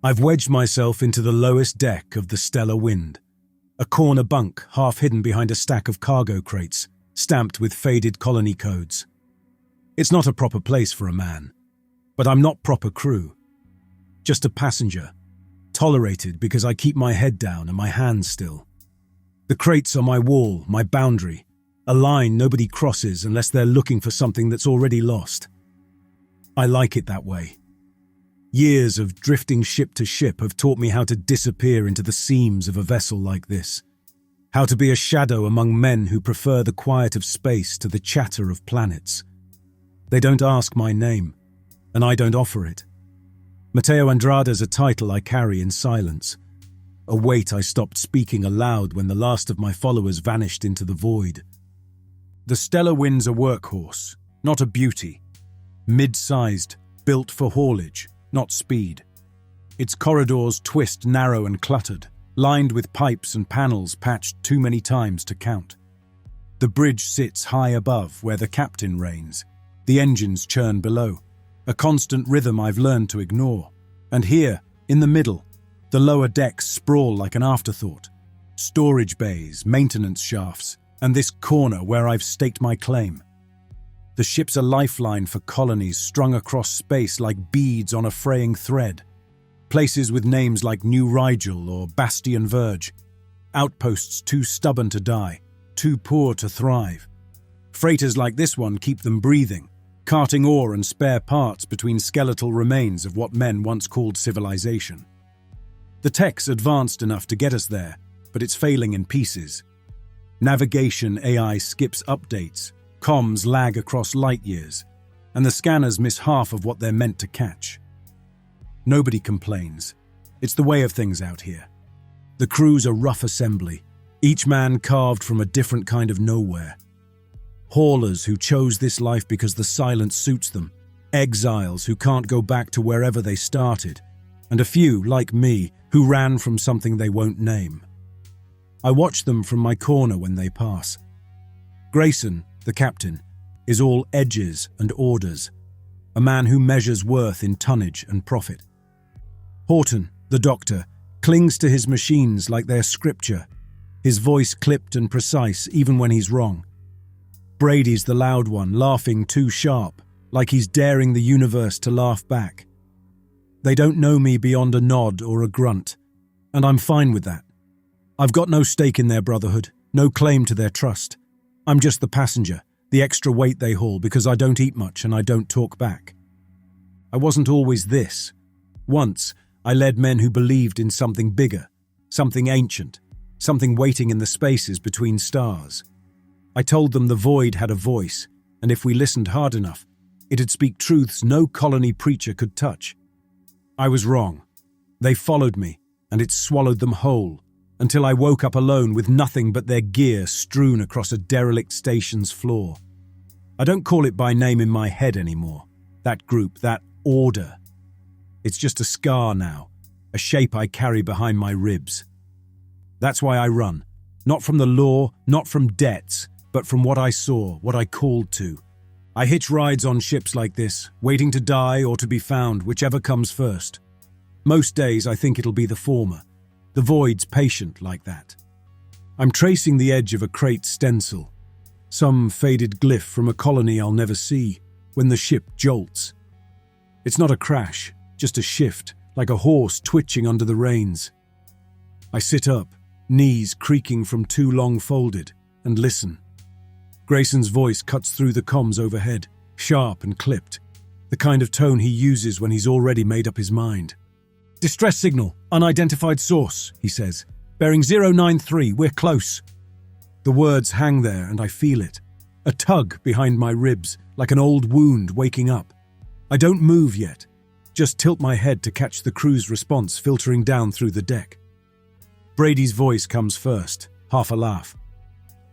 I've wedged myself into the lowest deck of the Stellar Wind, a corner bunk half hidden behind a stack of cargo crates, stamped with faded colony codes. It's not a proper place for a man, but I'm not proper crew. Just a passenger, tolerated because I keep my head down and my hands still. The crates are my wall, my boundary, a line nobody crosses unless they're looking for something that's already lost. I like it that way. Years of drifting ship to ship have taught me how to disappear into the seams of a vessel like this, how to be a shadow among men who prefer the quiet of space to the chatter of planets. They don't ask my name, and I don't offer it. Mateo Andrade's a title I carry in silence, a weight I stopped speaking aloud when the last of my followers vanished into the void. The Stellar Wind's a workhorse, not a beauty. Mid-sized, built for haulage, not speed. Its corridors twist narrow and cluttered, lined with pipes and panels patched too many times to count. The bridge sits high above where the captain reigns. The engines churn below, a constant rhythm I've learned to ignore. And here, in the middle, the lower decks sprawl like an afterthought. Storage bays, maintenance shafts, and this corner where I've staked my claim. The ship's a lifeline for colonies strung across space like beads on a fraying thread. Places with names like New Rigel or Bastion Verge. Outposts too stubborn to die, too poor to thrive. Freighters like this one keep them breathing, carting ore and spare parts between skeletal remains of what men once called civilization. The tech's advanced enough to get us there, but it's failing in pieces. Navigation AI skips updates, comms lag across light years, and the scanners miss half of what they're meant to catch. Nobody complains. It's the way of things out here. The crew's a rough assembly, each man carved from a different kind of nowhere. Haulers who chose this life because the silence suits them, exiles who can't go back to wherever they started, and a few, like me, who ran from something they won't name. I watch them from my corner when they pass. Grayson, the captain, is all edges and orders, a man who measures worth in tonnage and profit. Horton, the doctor, clings to his machines like they're scripture, his voice clipped and precise even when he's wrong. Brady's the loud one, laughing too sharp, like he's daring the universe to laugh back. They don't know me beyond a nod or a grunt, and I'm fine with that. I've got no stake in their brotherhood, no claim to their trust. I'm just the passenger, the extra weight they haul because I don't eat much and I don't talk back. I wasn't always this. Once, I led men who believed in something bigger, something ancient, something waiting in the spaces between stars. I told them the void had a voice, and if we listened hard enough, it'd speak truths no colony preacher could touch. I was wrong. They followed me, and it swallowed them whole, until I woke up alone with nothing but their gear strewn across a derelict station's floor. I don't call it by name in my head anymore. That group, that order. It's just a scar now, a shape I carry behind my ribs. That's why I run. Not from the law, not from debts, but from what I saw, what I called to. I hitch rides on ships like this, waiting to die or to be found, whichever comes first. Most days I think it'll be the former. The void's patient like that. I'm tracing the edge of a crate stencil, some faded glyph from a colony I'll never see, when the ship jolts. It's not a crash, just a shift, like a horse twitching under the reins. I sit up, knees creaking from too long folded, and listen. Grayson's voice cuts through the comms overhead, sharp and clipped, the kind of tone he uses when he's already made up his mind. "Distress signal, unidentified source," he says. "Bearing 093, we're close." The words hang there and I feel it. A tug behind my ribs, like an old wound waking up. I don't move yet, just tilt my head to catch the crew's response filtering down through the deck. Brady's voice comes first, half a laugh.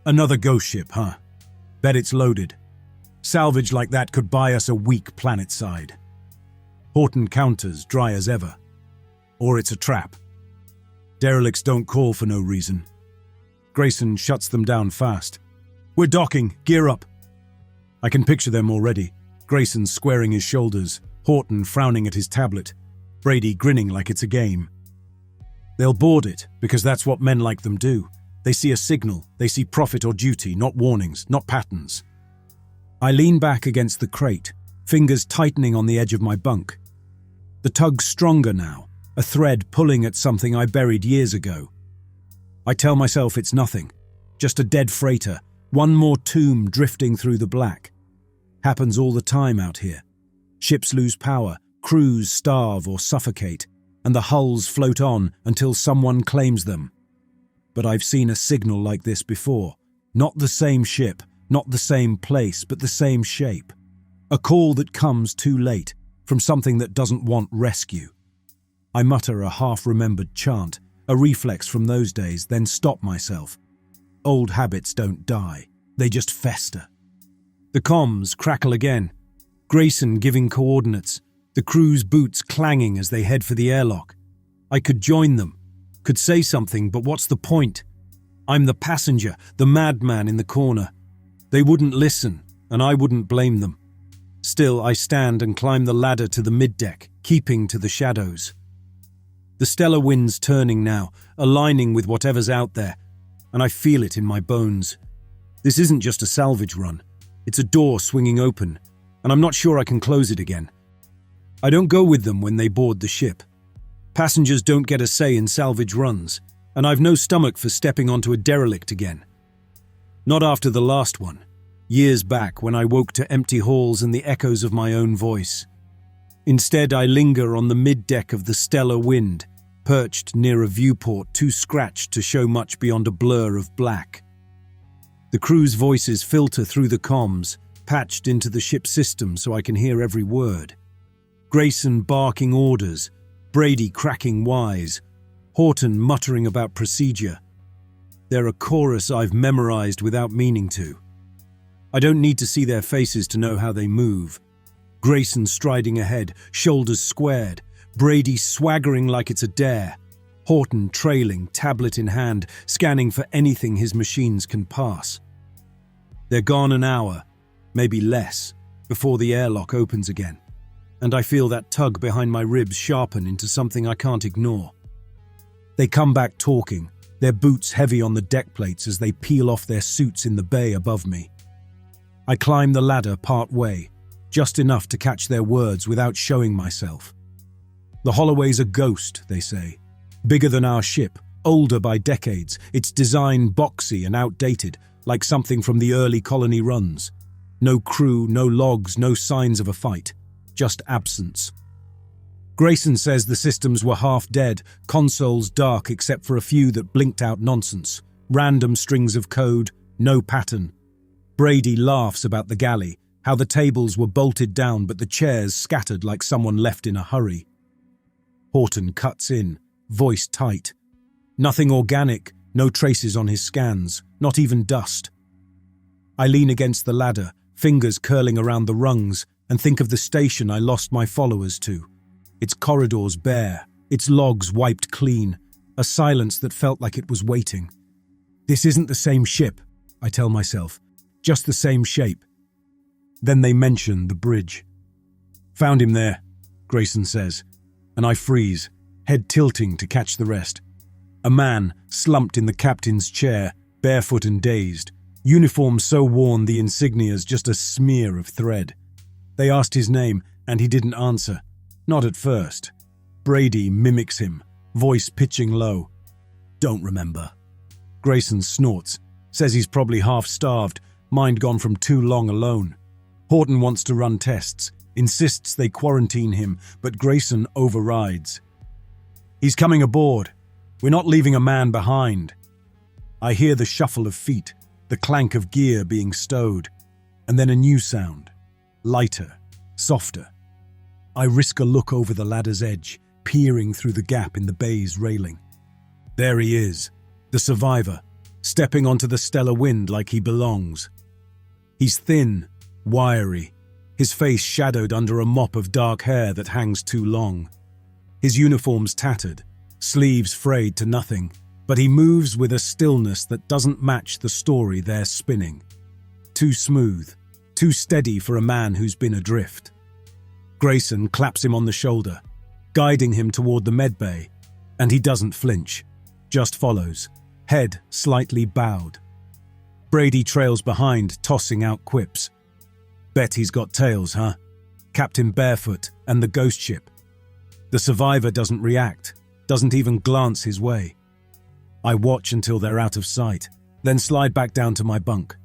"Another ghost ship, huh? Bet it's loaded. Salvage like that could buy us a week planet-side." Horton counters, dry as ever. "Or it's a trap. Derelicts don't call for no reason." Grayson shuts them down fast. "We're docking, gear up." I can picture them already. Grayson squaring his shoulders, Horton frowning at his tablet. Brady grinning like it's a game. They'll board it, because that's what men like them do. They see a signal, they see profit or duty, not warnings, not patterns. I lean back against the crate, fingers tightening on the edge of my bunk. The tug's stronger now, a thread pulling at something I buried years ago. I tell myself it's nothing, just a dead freighter, one more tomb drifting through the black. Happens all the time out here. Ships lose power, crews starve or suffocate, and the hulls float on until someone claims them. But I've seen a signal like this before. Not the same ship, not the same place, but the same shape. A call that comes too late, from something that doesn't want rescue. I mutter a half-remembered chant, a reflex from those days, then stop myself. Old habits don't die, they just fester. The comms crackle again. Grayson giving coordinates, the crew's boots clanging as they head for the airlock. I could join them, could say something, but what's the point? I'm the passenger, the madman in the corner. They wouldn't listen, and I wouldn't blame them. Still, I stand and climb the ladder to the middeck, keeping to the shadows. The stellar wind's turning now, aligning with whatever's out there, and I feel it in my bones. This isn't just a salvage run. It's a door swinging open, and I'm not sure I can close it again. I don't go with them when they board the ship. Passengers don't get a say in salvage runs, and I've no stomach for stepping onto a derelict again. Not after the last one, years back when I woke to empty halls and the echoes of my own voice. Instead, I linger on the middeck of the stellar wind, perched near a viewport too scratched to show much beyond a blur of black. The crew's voices filter through the comms, patched into the ship's system so I can hear every word. Grayson barking orders, Brady cracking wise, Horton muttering about procedure. They're a chorus I've memorized without meaning to. I don't need to see their faces to know how they move. Grayson striding ahead, shoulders squared, Brady swaggering like it's a dare, Horton trailing, tablet in hand, scanning for anything his machines can pass. They're gone an hour, maybe less, before the airlock opens again, and I feel that tug behind my ribs sharpen into something I can't ignore. They come back talking, their boots heavy on the deck plates as they peel off their suits in the bay above me. I climb the ladder part way, just enough to catch their words without showing myself. The Holloway's a ghost, they say. Bigger than our ship, older by decades, its design boxy and outdated, like something from the early colony runs. No crew, no logs, no signs of a fight. Just absence. Grayson says the systems were half dead, consoles dark except for a few that blinked out nonsense. Random strings of code, no pattern. Brady laughs about the galley, how the tables were bolted down but the chairs scattered like someone left in a hurry. Horton cuts in, voice tight. Nothing organic, no traces on his scans, not even dust. I lean against the ladder, fingers curling around the rungs, and think of the station I lost my followers to. Its corridors bare, its logs wiped clean, a silence that felt like it was waiting. This isn't the same ship, I tell myself, just the same shape. Then they mention the bridge. Found him there, Grayson says, and I freeze, head tilting to catch the rest. A man, slumped in the captain's chair, barefoot and dazed, uniform so worn the insignia's just a smear of thread. They asked his name, and he didn't answer. Not at first. Brady mimics him, voice pitching low. Don't remember. Grayson snorts, says he's probably half-starved, mind gone from too long alone. Horton wants to run tests, insists they quarantine him, but Grayson overrides. He's coming aboard. We're not leaving a man behind. I hear the shuffle of feet, the clank of gear being stowed, and then a new sound. Lighter, softer. I risk a look over the ladder's edge, peering through the gap in the bay's railing. There he is, the survivor, stepping onto the stellar wind like he belongs. He's thin, wiry, his face shadowed under a mop of dark hair that hangs too long. His uniform's tattered, sleeves frayed to nothing, but he moves with a stillness that doesn't match the story they're spinning. Too smooth, too steady for a man who's been adrift. Grayson claps him on the shoulder. guiding him toward the medbay, and he doesn't flinch, just follows, head slightly bowed. Brady trails behind, tossing out quips. Bet he's got tails, huh? Captain Barefoot and the ghost ship. The survivor doesn't react, doesn't even glance his way. I watch until they're out of sight, then slide back down to my bunk.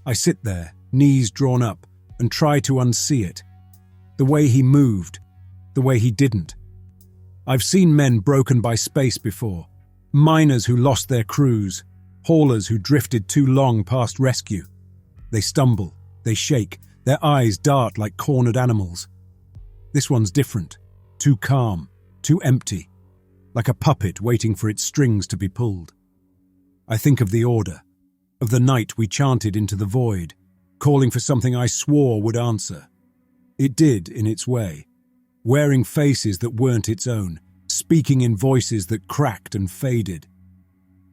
I sit there, knees drawn up, and try to unsee it. The way he moved, the way he didn't. I've seen men broken by space before, miners who lost their crews, haulers who drifted too long past rescue. They stumble, they shake, their eyes dart like cornered animals. This one's different, too calm, too empty, like a puppet waiting for its strings to be pulled. I think of the order, of the night we chanted into the void, calling for something I swore would answer. It did in its way, wearing faces that weren't its own, speaking in voices that cracked and faded.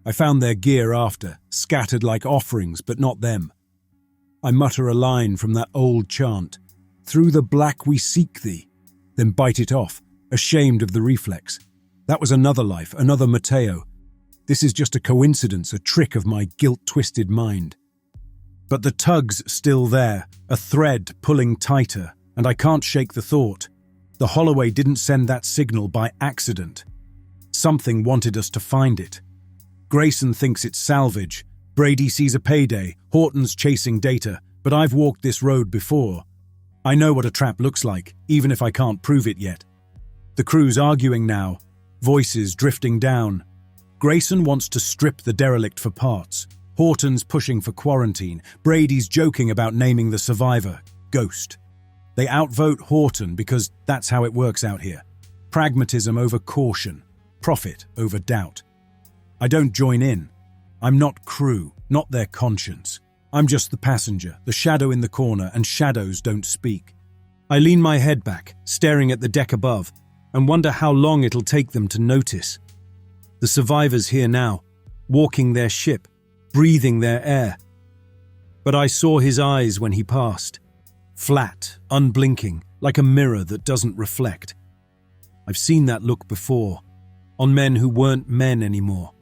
I found their gear after, scattered like offerings, but not them. I mutter a line from that old chant, "Through the black we seek thee," then bite it off, ashamed of the reflex. That was another life, another Mateo. This is just a coincidence, a trick of my guilt-twisted mind. But the tug's still there, a thread pulling tighter, and I can't shake the thought. The Holloway didn't send that signal by accident. Something wanted us to find it. Grayson thinks it's salvage. Brady sees a payday. Horton's chasing data, but I've walked this road before. I know what a trap looks like, even if I can't prove it yet. The crew's arguing now, voices drifting down. Grayson wants to strip the derelict for parts. Horton's pushing for quarantine. Brady's joking about naming the survivor Ghost. They outvote Horton because that's how it works out here. Pragmatism over caution, profit over doubt. I don't join in. I'm not crew, not their conscience. I'm just the passenger, the shadow in the corner, and shadows don't speak. I lean my head back, staring at the deck above, and wonder how long it'll take them to notice. The survivors here now, walking their ship, breathing their air. But I saw his eyes when he passed. Flat, unblinking, like a mirror that doesn't reflect. I've seen that look before, on men who weren't men anymore.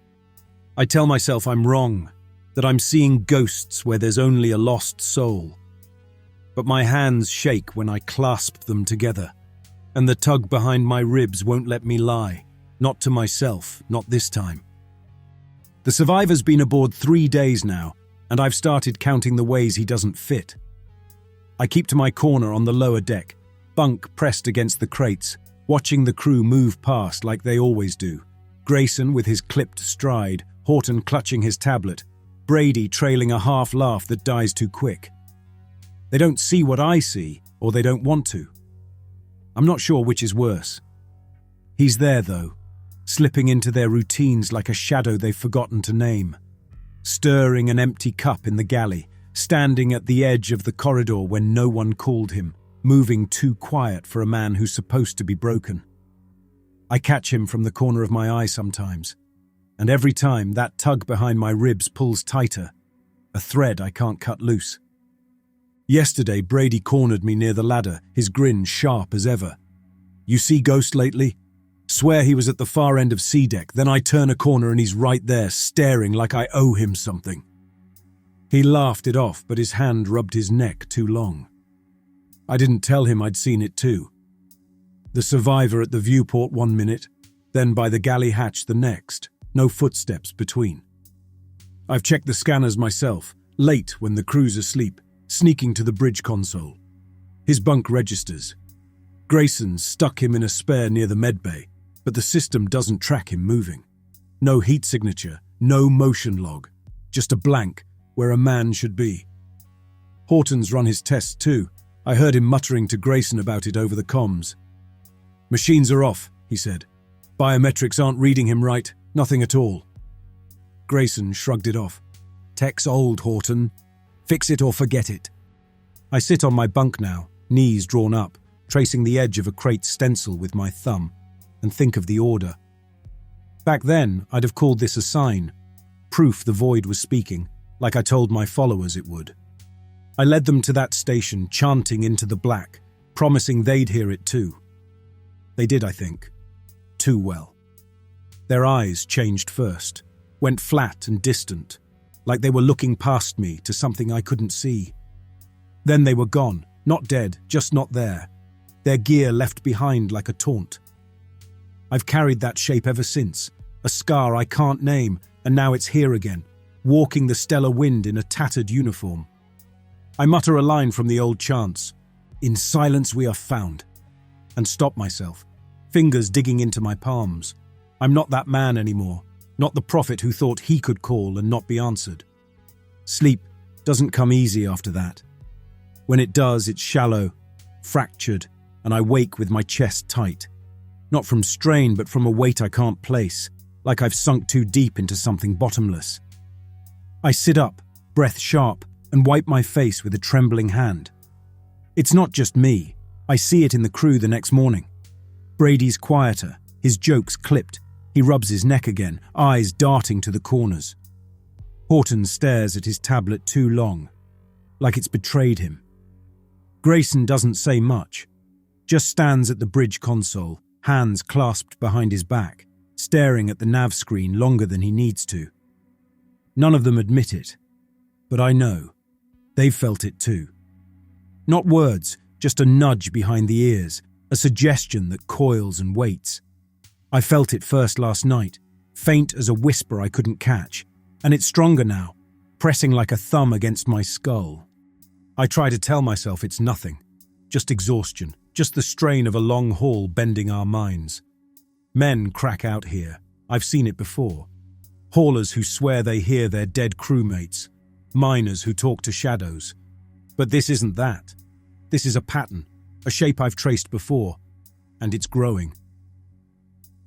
I tell myself I'm wrong, that I'm seeing ghosts where there's only a lost soul. But my hands shake when I clasp them together, and the tug behind my ribs won't let me lie. Not to myself, not this time. The survivor's been aboard 3 days now, and I've started counting the ways he doesn't fit. I keep to my corner on the lower deck, bunk pressed against the crates, watching the crew move past like they always do. Grayson with his clipped stride, Horton clutching his tablet, Brady trailing a half laugh that dies too quick. They don't see what I see, or they don't want to. I'm not sure which is worse. He's there, though, slipping into their routines like a shadow they've forgotten to name, stirring an empty cup in the galley, standing at the edge of the corridor when no one called him, moving too quiet for a man who's supposed to be broken. I catch him from the corner of my eye sometimes, and every time that tug behind my ribs pulls tighter, a thread I can't cut loose. Yesterday, Brady cornered me near the ladder, his grin sharp as ever. "You see Ghost lately?" Swear he was at the far end of C deck, then I turn a corner and he's right there, staring like I owe him something. He laughed it off, but his hand rubbed his neck too long. I didn't tell him I'd seen it too. The survivor at the viewport 1 minute, then by the galley hatch the next, no footsteps between. I've checked the scanners myself, late when the crew's asleep, sneaking to the bridge console. His bunk registers. Grayson stuck him in a spare near the medbay, but the system doesn't track him moving. No heat signature, no motion log, just a blank where a man should be. Horton's run his tests too. I heard him muttering to Grayson about it over the comms. "Machines are off," he said. "Biometrics aren't reading him right, nothing at all." Grayson shrugged it off. "Tech's old, Horton. Fix it or forget it." I sit on my bunk now, knees drawn up, tracing the edge of a crate stencil with my thumb, and think of the order. Back then, I'd have called this a sign, proof the void was speaking, like I told my followers it would. I led them to that station, chanting into the black, promising they'd hear it too. They did, I think. Too well. Their eyes changed first, went flat and distant, like they were looking past me to something I couldn't see. Then they were gone, not dead, just not there. Their gear left behind like a taunt. I've carried that shape ever since, a scar I can't name, and now it's here again, walking the stellar wind in a tattered uniform. I mutter a line from the old chants, "In silence we are found," and stop myself, fingers digging into my palms. I'm not that man anymore, not the prophet who thought he could call and not be answered. Sleep doesn't come easy after that. When it does, it's shallow, fractured, and I wake with my chest tight. Not from strain, but from a weight I can't place, like I've sunk too deep into something bottomless. I sit up, breath sharp, and wipe my face with a trembling hand. It's not just me. I see it in the crew the next morning. Brady's quieter, his jokes clipped. He rubs his neck again, eyes darting to the corners. Horton stares at his tablet too long, like it's betrayed him. Grayson doesn't say much, just stands at the bridge console, hands clasped behind his back, staring at the nav screen longer than he needs to. None of them admit it, but I know. They've felt it too. Not words, just a nudge behind the ears, a suggestion that coils and waits. I felt it first last night, faint as a whisper I couldn't catch, and it's stronger now, pressing like a thumb against my skull. I try to tell myself it's nothing, just exhaustion, just the strain of a long haul bending our minds. Men crack out here. I've seen it before. Haulers who swear they hear their dead crewmates, miners who talk to shadows. But this isn't that. This is a pattern, a shape I've traced before, and it's growing.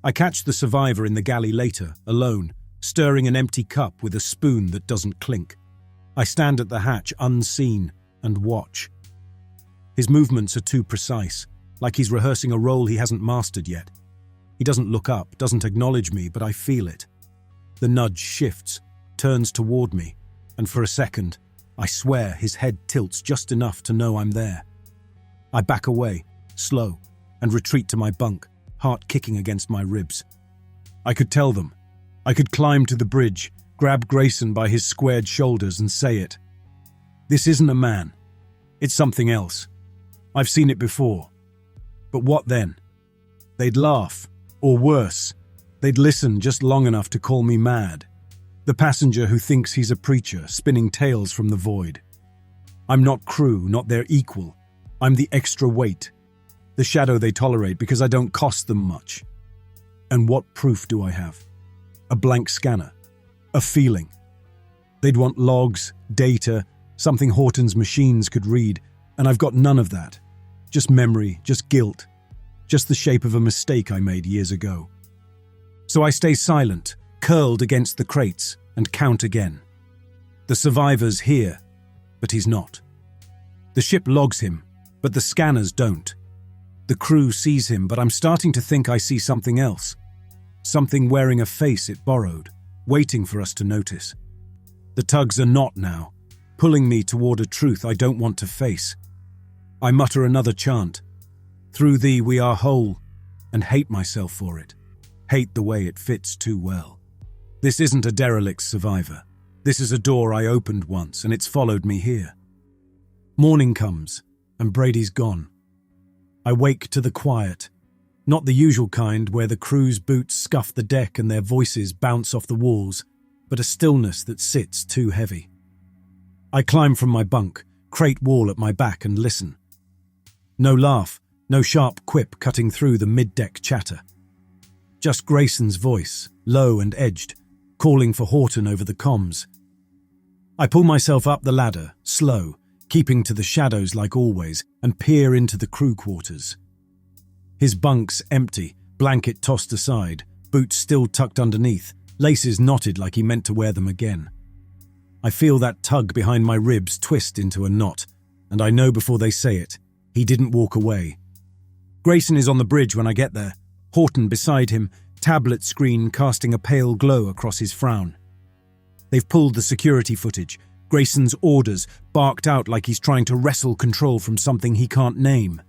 I catch the survivor in the galley later, alone, stirring an empty cup with a spoon that doesn't clink. I stand at the hatch, unseen, and watch. His movements are too precise, like he's rehearsing a role he hasn't mastered yet. He doesn't look up, doesn't acknowledge me, but I feel it. The nudge shifts, turns toward me, and for a second, I swear his head tilts just enough to know I'm there. I back away, slow, and retreat to my bunk, heart kicking against my ribs. I could tell them. I could climb to the bridge, grab Grayson by his squared shoulders and say it. This isn't a man. It's something else. I've seen it before. But what then? They'd laugh, or worse, they'd listen just long enough to call me mad. The passenger who thinks he's a preacher, spinning tales from the void. I'm not crew, not their equal. I'm the extra weight, the shadow they tolerate because I don't cost them much. And what proof do I have? A blank scanner, a feeling. They'd want logs, data, something Horton's machines could read, and I've got none of that. Just memory, just guilt, just the shape of a mistake I made years ago. So I stay silent, curled against the crates, and count again. The survivor's here, but he's not. The ship logs him, but the scanners don't. The crew sees him, but I'm starting to think I see something else. Something wearing a face it borrowed, waiting for us to notice. The tugs are not now, pulling me toward a truth I don't want to face. I mutter another chant. Through thee we are whole, and hate myself for it. Hate the way it fits too well. This isn't a derelict survivor. This is a door I opened once, and it's followed me here. Morning comes, and Brady's gone. I wake to the quiet, not the usual kind where the crew's boots scuff the deck and their voices bounce off the walls, but a stillness that sits too heavy. I climb from my bunk, crate wall at my back, and listen. No laugh, no sharp quip cutting through the mid-deck chatter. Just Grayson's voice, low and edged, calling for Horton over the comms. I pull myself up the ladder, slow, keeping to the shadows like always, and peer into the crew quarters. His bunk's empty, blanket tossed aside, boots still tucked underneath, laces knotted like he meant to wear them again. I feel that tug behind my ribs twist into a knot, and I know before they say it, he didn't walk away. Grayson is on the bridge when I get there, Horton beside him, tablet screen casting a pale glow across his frown. They've pulled the security footage, Grayson's orders, barked out like he's trying to wrestle control from something he can't name.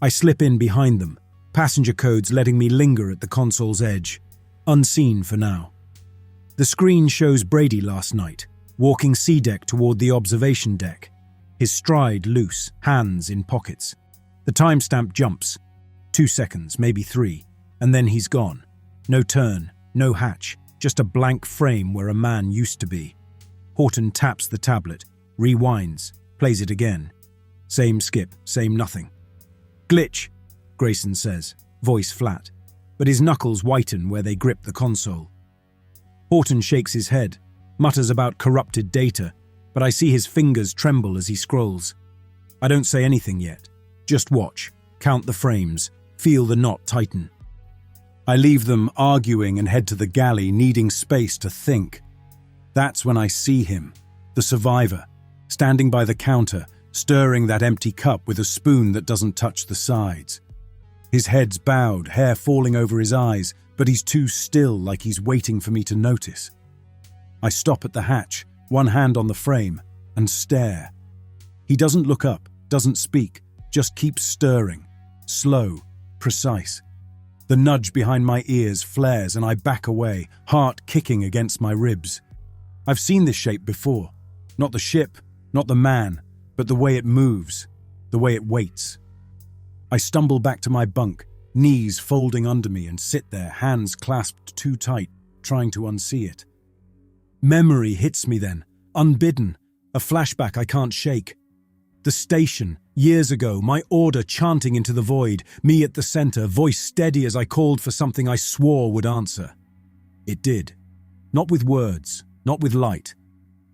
I slip in behind them, passenger codes letting me linger at the console's edge, unseen for now. The screen shows Brady last night, walking C-deck toward the observation deck, his stride loose, hands in pockets. The timestamp jumps. 2 seconds, maybe 3, and then he's gone. No turn, no hatch, just a blank frame where a man used to be. Horton taps the tablet, rewinds, plays it again. Same skip, same nothing. "Glitch," Grayson says, voice flat, but his knuckles whiten where they grip the console. Horton shakes his head, mutters about corrupted data, but I see his fingers tremble as he scrolls. I don't say anything yet. Just watch, count the frames, feel the knot tighten. I leave them arguing and head to the galley, needing space to think. That's when I see him, the survivor, standing by the counter, stirring that empty cup with a spoon that doesn't touch the sides. His head's bowed, hair falling over his eyes, but he's too still, like he's waiting for me to notice. I stop at the hatch, one hand on the frame, and stare. He doesn't look up, doesn't speak, just keeps stirring, slow, precise. The nudge behind my ears flares and I back away, heart kicking against my ribs. I've seen this shape before. Not the ship, not the man, but the way it moves, the way it waits. I stumble back to my bunk, knees folding under me, and sit there, hands clasped too tight, trying to unsee it. Memory hits me then, unbidden, a flashback I can't shake. The station, years ago, my order chanting into the void, me at the center, voice steady as I called for something I swore would answer. It did. Not with words, not with light,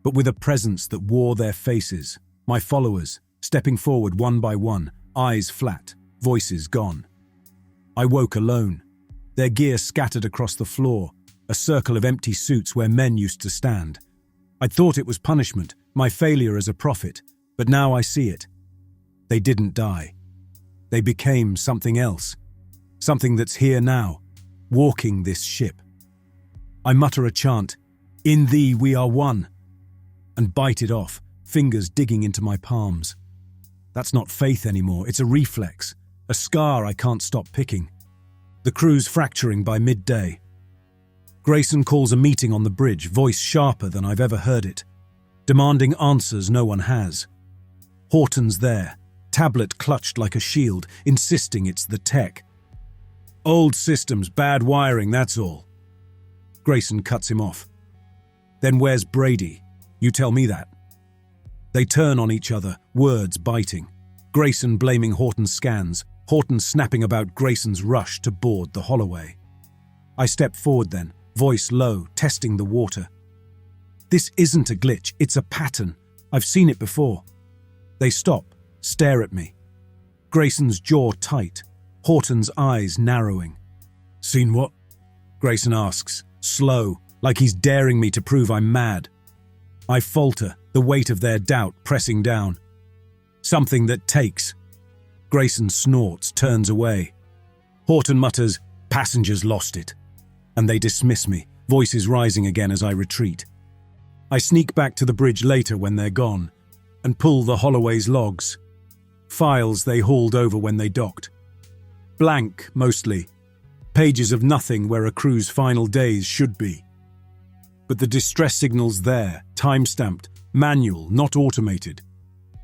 but with a presence that wore their faces, my followers, stepping forward one by one, eyes flat, voices gone. I woke alone, their gear scattered across the floor, a circle of empty suits where men used to stand. I'd thought it was punishment, my failure as a prophet, but now I see it. They didn't die. They became something else, something that's here now, walking this ship. I mutter a chant, "In thee we are one," and bite it off, fingers digging into my palms. That's not faith anymore, it's a reflex, a scar I can't stop picking. The crew's fracturing by midday. Grayson calls a meeting on the bridge, voice sharper than I've ever heard it, demanding answers no one has. Horton's there, tablet clutched like a shield, insisting it's the tech. "Old systems, bad wiring, that's all." Grayson cuts him off. "Then where's Brady? You tell me that." They turn on each other, words biting. Grayson blaming Horton's scans, Horton snapping about Grayson's rush to board the Holloway. I step forward then, voice low, testing the water. "This isn't a glitch, it's a pattern. I've seen it before." They stop, stare at me. Grayson's jaw tight, Horton's eyes narrowing. "Seen what?" Grayson asks, slow, like he's daring me to prove I'm mad. I falter, the weight of their doubt pressing down. "Something that takes." Grayson snorts, turns away. Horton mutters, "Passengers lost it." And they dismiss me, voices rising again as I retreat. I sneak back to the bridge later when they're gone, and pull the Holloway's logs. Files they hauled over when they docked. Blank, mostly. Pages of nothing where a crew's final days should be. But the distress signal's there, time-stamped, manual, not automated.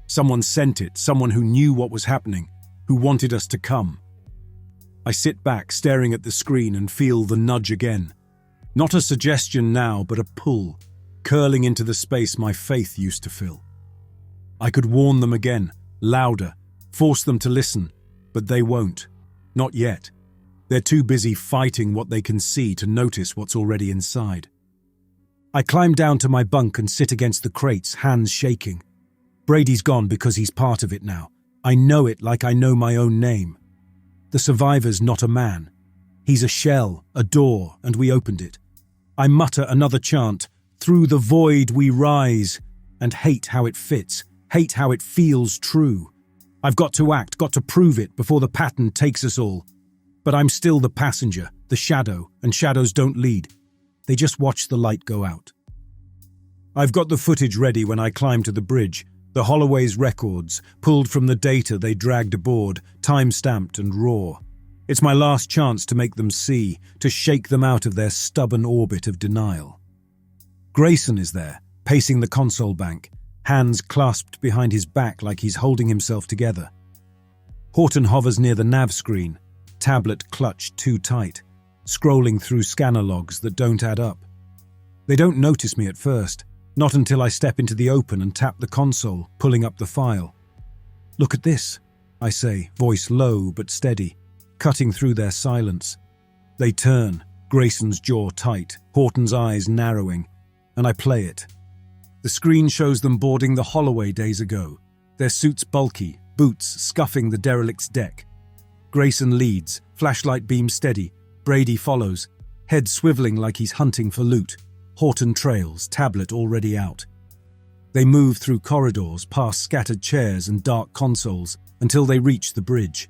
Someone sent it, someone who knew what was happening, who wanted us to come. I sit back, staring at the screen, and feel the nudge again. Not a suggestion now, but a pull, curling into the space my faith used to fill. I could warn them again, louder, force them to listen, but they won't. Not yet. They're too busy fighting what they can see to notice what's already inside. I climb down to my bunk and sit against the crates, hands shaking. Brady's gone because he's part of it now. I know it like I know my own name. The survivor's not a man. He's a shell, a door, and we opened it. I mutter another chant, "Through the void we rise," and hate how it fits, hate how it feels true. I've got to act, got to prove it before the pattern takes us all. But I'm still the passenger, the shadow, and shadows don't lead. They just watch the light go out. I've got the footage ready when I climb to the bridge, the Holloway's records, pulled from the data they dragged aboard, time-stamped and raw. It's my last chance to make them see, to shake them out of their stubborn orbit of denial. Grayson is there, pacing the console bank, hands clasped behind his back like he's holding himself together. Horton hovers near the nav screen, tablet clutched too tight, scrolling through scanner logs that don't add up. They don't notice me at first, not until I step into the open and tap the console, pulling up the file. "Look at this," I say, voice low but steady, cutting through their silence. They turn, Grayson's jaw tight, Horton's eyes narrowing, and I play it. The screen shows them boarding the Holloway days ago, their suits bulky, boots scuffing the Derelict's deck. Grayson leads, flashlight beam steady. Brady follows, head swiveling like he's hunting for loot. Horton trails, tablet already out. They move through corridors, past scattered chairs and dark consoles, until they reach the bridge.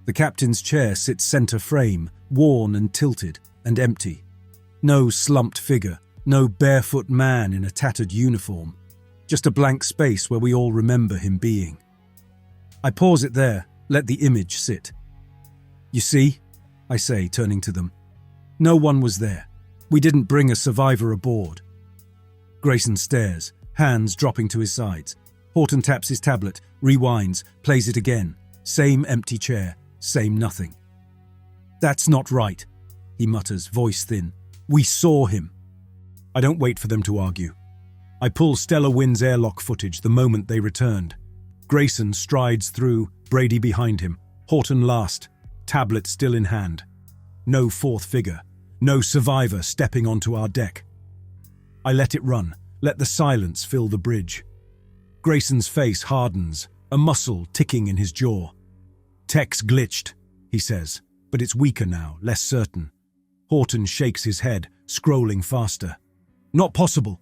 The captain's chair sits center frame, worn and tilted, and empty. No slumped figure, no barefoot man in a tattered uniform. Just a blank space where we all remember him being. I pause it there, let the image sit. "You see?" I say, turning to them. "No one was there. We didn't bring a survivor aboard." Grayson stares, hands dropping to his sides. Horton taps his tablet, rewinds, plays it again. Same empty chair, same nothing. "That's not right," he mutters, voice thin. "We saw him." I don't wait for them to argue. I pull Stellar Wind's airlock footage the moment they returned. Grayson strides through, Brady behind him, Horton last, tablet still in hand. No fourth figure, no survivor stepping onto our deck. I let it run, let the silence fill the bridge. Grayson's face hardens, a muscle ticking in his jaw. "Tech's glitched," he says, but it's weaker now, less certain. Horton shakes his head, scrolling faster. "Not possible.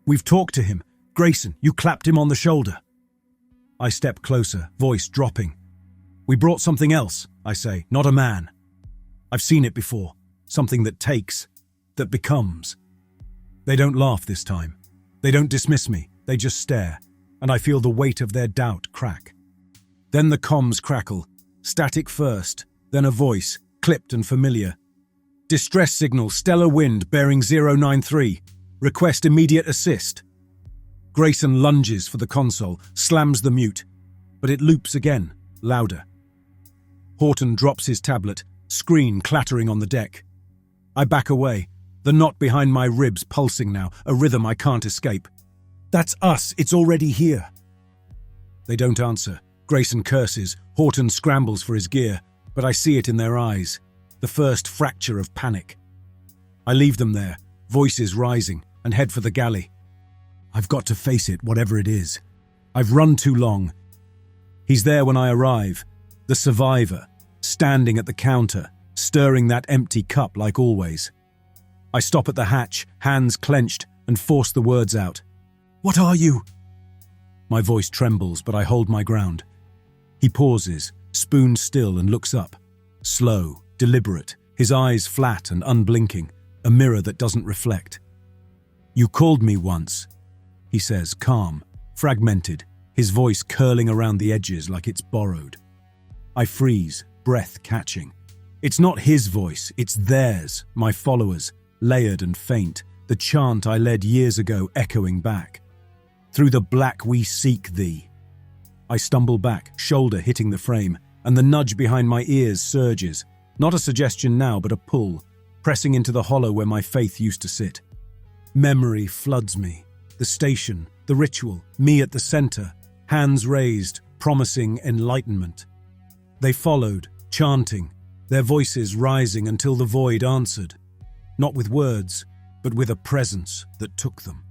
We've talked to him. Grayson, you clapped him on the shoulder." I step closer, voice dropping. "We brought something else," I say, "not a man. I've seen it before. Something that takes, that becomes." They don't laugh this time. They don't dismiss me. They just stare, and I feel the weight of their doubt crack. Then the comms crackle, static first, then a voice, clipped and familiar. "Distress signal, Stellar Wind, bearing 093. Request immediate assist." Grayson lunges for the console, slams the mute, but it loops again, louder. Horton drops his tablet, screen clattering on the deck. I back away, the knot behind my ribs pulsing now, a rhythm I can't escape. "That's us, it's already here." They don't answer. Grayson curses, Horton scrambles for his gear, but I see it in their eyes, the first fracture of panic. I leave them there, voices rising, and head for the galley. I've got to face it, whatever it is. I've run too long. He's there when I arrive, the survivor, standing at the counter, stirring that empty cup like always. I stop at the hatch, hands clenched, and force the words out. "What are you?" My voice trembles, but I hold my ground. He pauses, spoon still, and looks up. Slow, deliberate, his eyes flat and unblinking, a mirror that doesn't reflect. "You called me once," he says, calm, fragmented, his voice curling around the edges like it's borrowed. I freeze, breath catching. It's not his voice, it's theirs, my followers, layered and faint, the chant I led years ago echoing back. "Through the black we seek thee." I stumble back, shoulder hitting the frame, and the nudge behind my ears surges, not a suggestion now but a pull, pressing into the hollow where my faith used to sit. Memory floods me. The station, the ritual, me at the center, hands raised, promising enlightenment. They followed, chanting, their voices rising until the void answered, not with words, but with a presence that took them.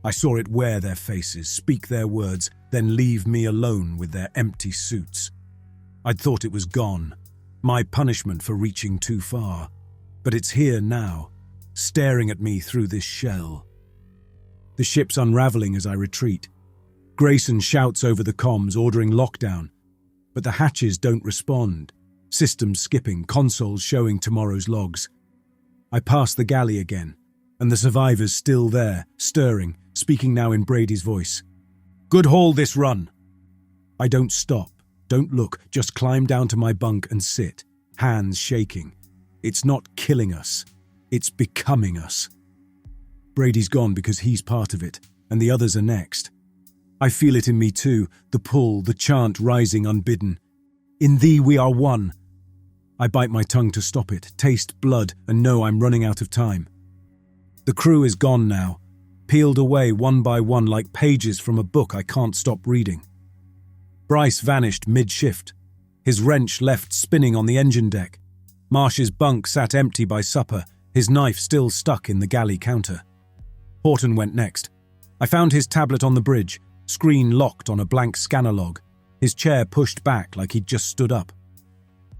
I saw it wear their faces, speak their words, then leave me alone with their empty suits. I'd thought it was gone, my punishment for reaching too far, but it's here now, staring at me through this shell. The ship's unraveling as I retreat. Grayson shouts over the comms, ordering lockdown, but the hatches don't respond. Systems skipping, consoles showing tomorrow's logs. I pass the galley again, and the survivors still there, stirring, speaking now in Brady's voice. "Good haul this run." I don't stop, don't look, just climb down to my bunk and sit, hands shaking. It's not killing us. It's becoming us. Brady's gone because he's part of it, and the others are next. I feel it in me too, the pull, the chant rising unbidden. In thee we are one. I bite my tongue to stop it, taste blood, and know I'm running out of time. The crew is gone now, peeled away one by one like pages from a book I can't stop reading. Bryce vanished mid-shift, his wrench left spinning on the engine deck. Marsh's bunk sat empty by supper, his knife still stuck in the galley counter. Horton went next. I found his tablet on the bridge, screen locked on a blank scanner log, his chair pushed back like he'd just stood up.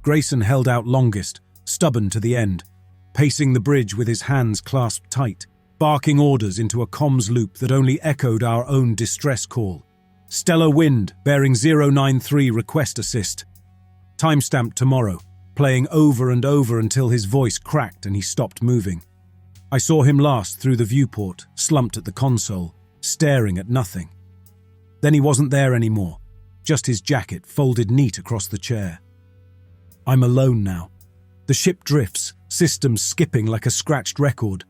Grayson held out longest, stubborn to the end, pacing the bridge with his hands clasped tight, barking orders into a comms loop that only echoed our own distress call. Stellar Wind, bearing 093 request assist. Timestamped tomorrow, playing over and over until his voice cracked and he stopped moving. I saw him last through the viewport, slumped at the console, staring at nothing. Then he wasn't there anymore, just his jacket folded neat across the chair. I'm alone now. The ship drifts, systems skipping like a scratched record.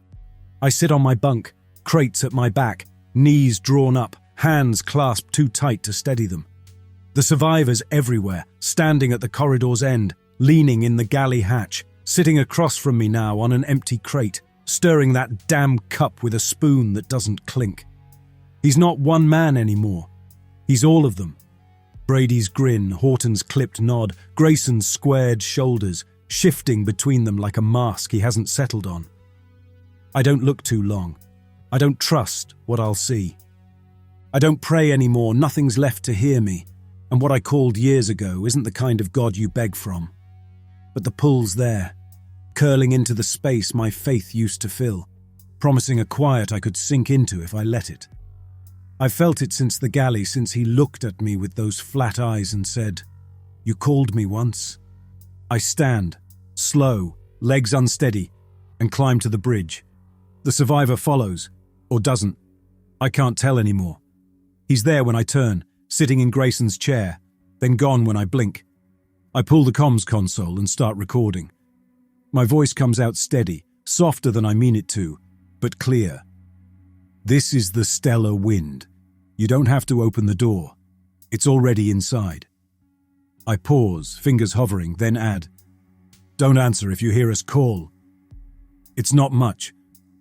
I sit on my bunk, crates at my back, knees drawn up, hands clasped too tight to steady them. The survivors everywhere, standing at the corridor's end, leaning in the galley hatch, sitting across from me now on an empty crate, stirring that damn cup with a spoon that doesn't clink. He's not one man anymore. He's all of them. Brady's grin, Horton's clipped nod, Grayson's squared shoulders, shifting between them like a mask he hasn't settled on. I don't look too long. I don't trust what I'll see. I don't pray anymore, nothing's left to hear me, and what I called years ago isn't the kind of God you beg from. But the pull's there, curling into the space my faith used to fill, promising a quiet I could sink into if I let it. I've felt it since the galley, since he looked at me with those flat eyes and said, "You called me once." I stand, slow, legs unsteady, and climb to the bridge. The survivor follows, or doesn't. I can't tell anymore. He's there when I turn, sitting in Grayson's chair, then gone when I blink. I pull the comms console and start recording. My voice comes out steady, softer than I mean it to, but clear. This is the stellar wind. You don't have to open the door. It's already inside. I pause, fingers hovering, then add, "Don't answer if you hear us call." It's not much.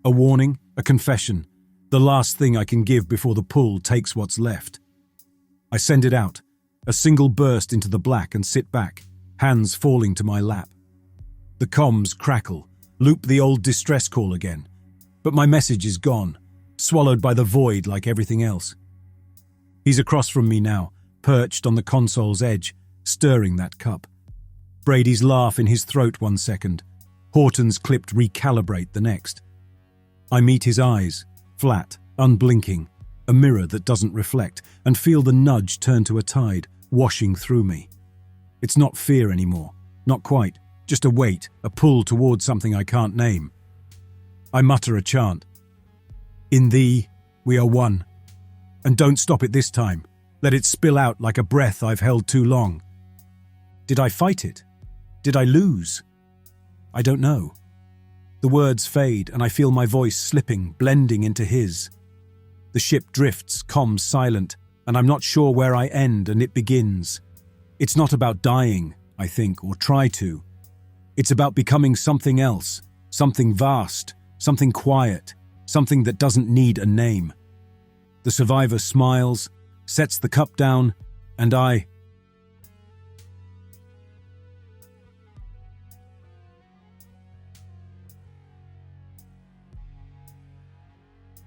A warning, a confession, the last thing I can give before the pull takes what's left. I send it out, a single burst into the black and sit back, hands falling to my lap. The comms crackle, loop the old distress call again, but my message is gone, swallowed by the void like everything else. He's across from me now, perched on the console's edge, stirring that cup. Brady's laugh in his throat 1 second, Horton's clipped recalibrate the next. I meet his eyes, flat, unblinking, a mirror that doesn't reflect, and feel the nudge turn to a tide, washing through me. It's not fear anymore, not quite, just a weight, a pull towards something I can't name. I mutter a chant. In thee, we are one. And don't stop it this time. Let it spill out like a breath I've held too long. Did I fight it? Did I lose? I don't know. The words fade and I feel my voice slipping, blending into his. The ship drifts, comms silent, and I'm not sure where I end and it begins. It's not about dying, I think, or try to. It's about becoming something else, something vast, something quiet, something that doesn't need a name. The survivor smiles, sets the cup down, and I